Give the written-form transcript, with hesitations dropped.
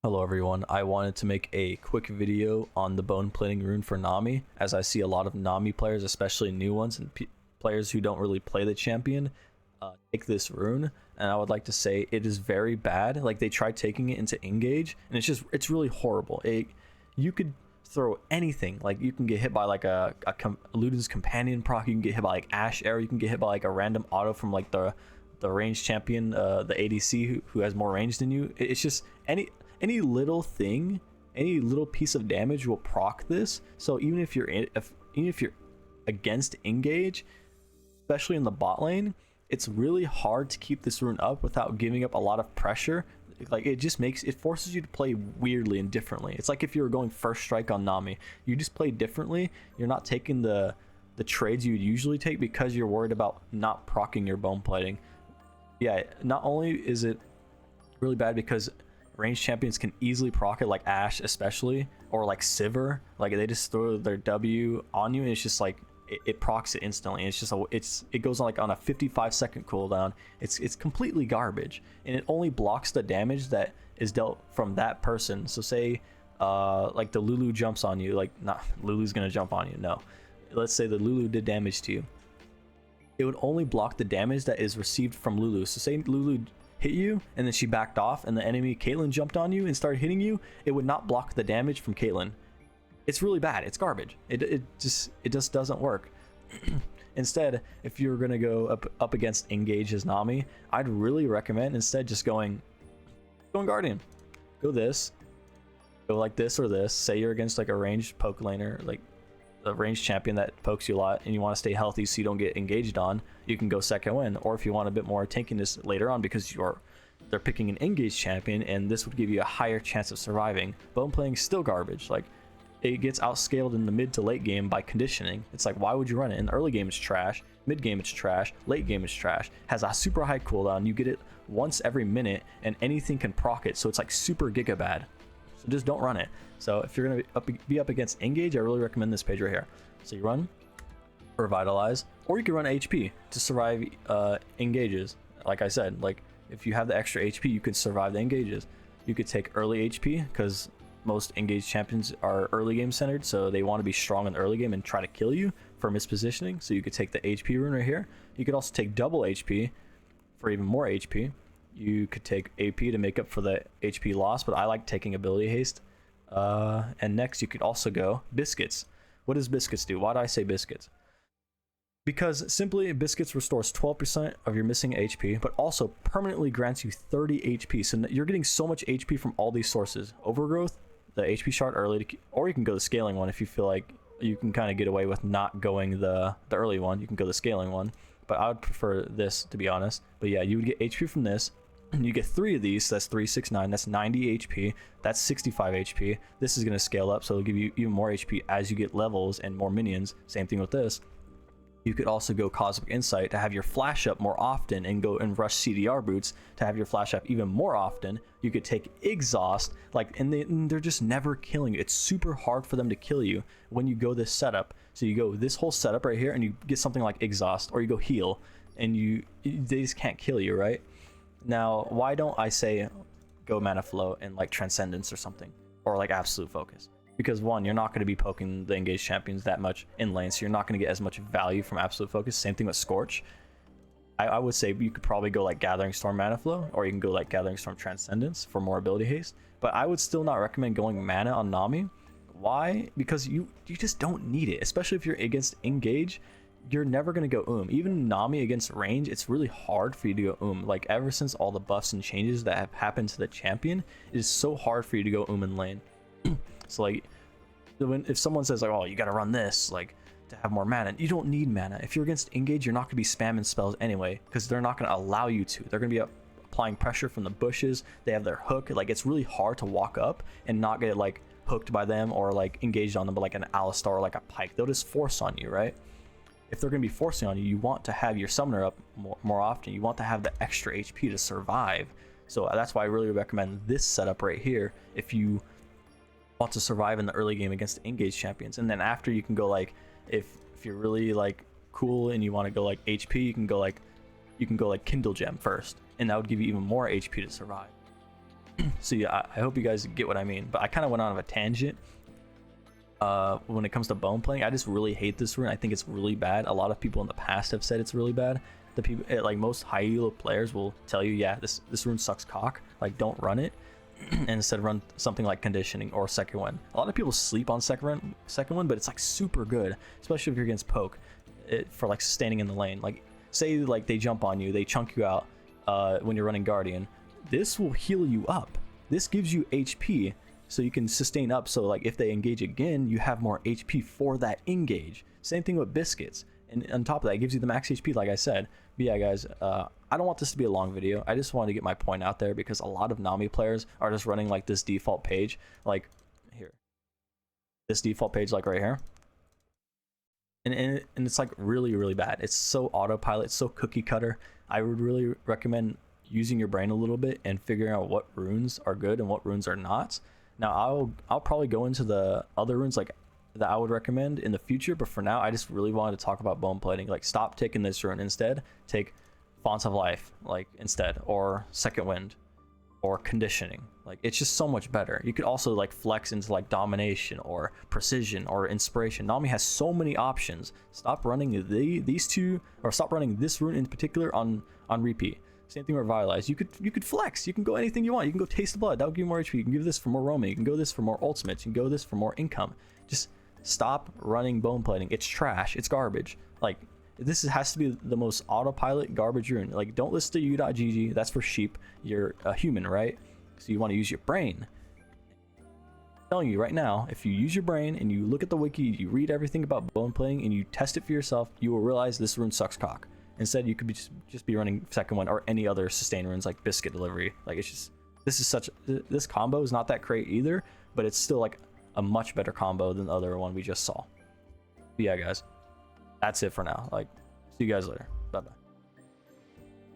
Hello everyone, I wanted to make a quick video on the Boneplating rune for Nami, as I see a lot of Nami players, especially new ones and players who don't really play the champion, take this rune, and I would like to say it is very bad. Like, they tried taking it into engage, and it's really horrible. You could throw anything, like you can get hit by like a Luden's companion proc, you can get hit by like Ash arrow, you can get hit by like a random auto from like the ranged champion, the ADC who has more range than you. It's just any little thing, any little piece of damage will proc this. So even if you're against engage, especially in the bot lane, it's really hard to keep this rune up without giving up a lot of pressure. Like, it forces you to play weirdly and differently. It's like if you were going first strike on Nami, you just play differently. You're not taking the trades you would usually take because you're worried about not proccing your bone plating. Yeah, not only is it really bad because ranged champions can easily proc it, like Ash especially, or like Sivir, like they just throw their W on you and it's just like it procs it instantly. It's just it goes on like on a 55-second cooldown. It's completely garbage, and it only blocks the damage that is dealt from that person. So say like the Lulu jumps on you, like, not Lulu's gonna jump on you, no, let's say the Lulu did damage to you, it would only block the damage that is received from Lulu. So say Lulu hit you and then she backed off and the enemy Caitlyn jumped on you and started hitting you, it would not block the damage from Caitlyn. It's really bad. It's garbage. It just doesn't work. Instead, if you're gonna go up against engage as Nami, I'd really recommend instead just going Guardian. Go like this or this. Say you're against like a ranged poke laner, like a ranged champion that pokes you a lot, and you want to stay healthy so you don't get engaged on, you can go second win. Or if you want a bit more tankiness later on because they're picking an engaged champion and this would give you a higher chance of surviving, bone playing is still garbage. Like, it gets outscaled in the mid to late game by conditioning. It's like, why would you run it? In the early game it's trash, mid game it's trash, late game it's trash, has a super high cooldown, you get it once every minute and anything can proc it, so it's like super giga bad. So just don't run it. So if you're gonna be up against engage, I really recommend this page right here. So you run Revitalize, or you can run HP to survive engages. Like I said, like if you have the extra HP, you could survive the engages. You could take early HP because most engaged champions are early game centered, so they want to be strong in the early game and try to kill you for mispositioning. So you could take the HP rune right here. You could also take double HP for even more HP. You could take AP to make up for the HP loss, but I like taking ability haste. And next you could also go Biscuits. What does Biscuits do? Why do I say Biscuits? Because simply Biscuits restores 12% of your missing HP, but also permanently grants you 30 HP. So you're getting so much HP from all these sources. Overgrowth, the HP shard early, or you can go the scaling one if you feel like you can kind of get away with not going the early one. You can go the scaling one, but I would prefer this, to be honest. But yeah, you would get HP from this. You get 3 of these, so that's 3, 6, 9, that's 90 HP, that's 65 HP. This is going to scale up, so it'll give you even more HP as you get levels and more minions. Same thing with this. You could also go Cosmic Insight to have your flash up more often, and go and rush CDR boots to have your flash up even more often. You could take Exhaust, like, and they're just never killing you. It's super hard for them to kill you when you go this setup. So you go this whole setup right here and you get something like Exhaust, or you go Heal, and they just can't kill you, right? Now, why don't I say go Mana Flow and like Transcendence or something, or like Absolute Focus? Because one, you're not going to be poking the engaged champions that much in lane, so you're not going to get as much value from Absolute Focus. Same thing with Scorch. I would say you could probably go like Gathering Storm Mana Flow, or you can go like Gathering Storm Transcendence for more ability haste. But I would still not recommend going Mana on Nami. Why? Because you just don't need it, especially if you're against engage. You're never going to go Even Nami against range, it's really hard for you to go Like, ever since all the buffs and changes that have happened to the champion, it is so hard for you to go in lane. So like, if someone says like, oh, you got to run this like to have more mana, you don't need mana. If you're against engage, you're not going to be spamming spells anyway, because they're not going to allow you to. They're going to be applying pressure from the bushes. They have their hook. Like, it's really hard to walk up and not get like hooked by them or like engaged on them, but like an Alistar or like a Pike, they'll just force on you, right? If they're going to be forcing on you, you want to have your summoner up more often. You want to have the extra HP to survive. So that's why I really recommend this setup right here if you want to survive in the early game against engaged champions. And then after, you can go like, if you're really like cool and you want to go like HP, you can go like Kindle Gem first, and that would give you even more HP to survive. So yeah, I hope you guys get what I mean, but I kind of went on a tangent. When it comes to bone plating, I just really hate this rune. I think it's really bad. A lot of people in the past have said it's really bad. The people, like most high elo players, will tell you, yeah, this rune sucks cock. Like, don't run it, and instead run something like conditioning or second wind. A lot of people sleep on second wind, but it's like super good, especially if you're against poke, for like sustaining in the lane. Like, say like they jump on you, they chunk you out when you're running guardian. This will heal you up. This gives you HP. So you can sustain up, so like if they engage again, you have more HP for that engage. Same thing with biscuits, and on top of that, it gives you the max HP, like I said. But yeah, guys, I don't want this to be a long video. I just wanted to get my point out there because a lot of Nami players are just running like this default page, like here, this default page, like right here, and it's like really bad. It's so autopilot, it's so cookie cutter. I would really recommend using your brain a little bit and figuring out what runes are good and what runes are not. Now I'll probably go into the other runes like that I would recommend in the future, but for now I just really wanted to talk about bone plating. Like, stop taking this rune, instead take Fonts of Life like instead, or Second Wind, or Conditioning. Like, it's just so much better. You could also like flex into like Domination or Precision or Inspiration. Nami has so many options. Stop running these two, or stop running this rune in particular on repeat. Same thing with Revitalize. You could flex. You can go anything you want. You can go Taste the Blood. That'll give you more HP. You can give this for more roaming. You can go this for more ultimates. You can go this for more income. Just stop running bone plating. It's trash. It's garbage. Like, this has to be the most autopilot garbage rune. Like, don't listen to u.gg. That's for sheep. You're a human, right? So you want to use your brain. I'm telling you right now, if you use your brain and you look at the wiki, you read everything about bone plating, and you test it for yourself, you will realize this rune sucks cock. Instead, you could be just be running Second One or any other sustain runes like Biscuit Delivery. Like, it's just, this combo is not that great either, but it's still like a much better combo than the other one we just saw. But yeah, guys, that's it for now. Like, see you guys later. Bye bye.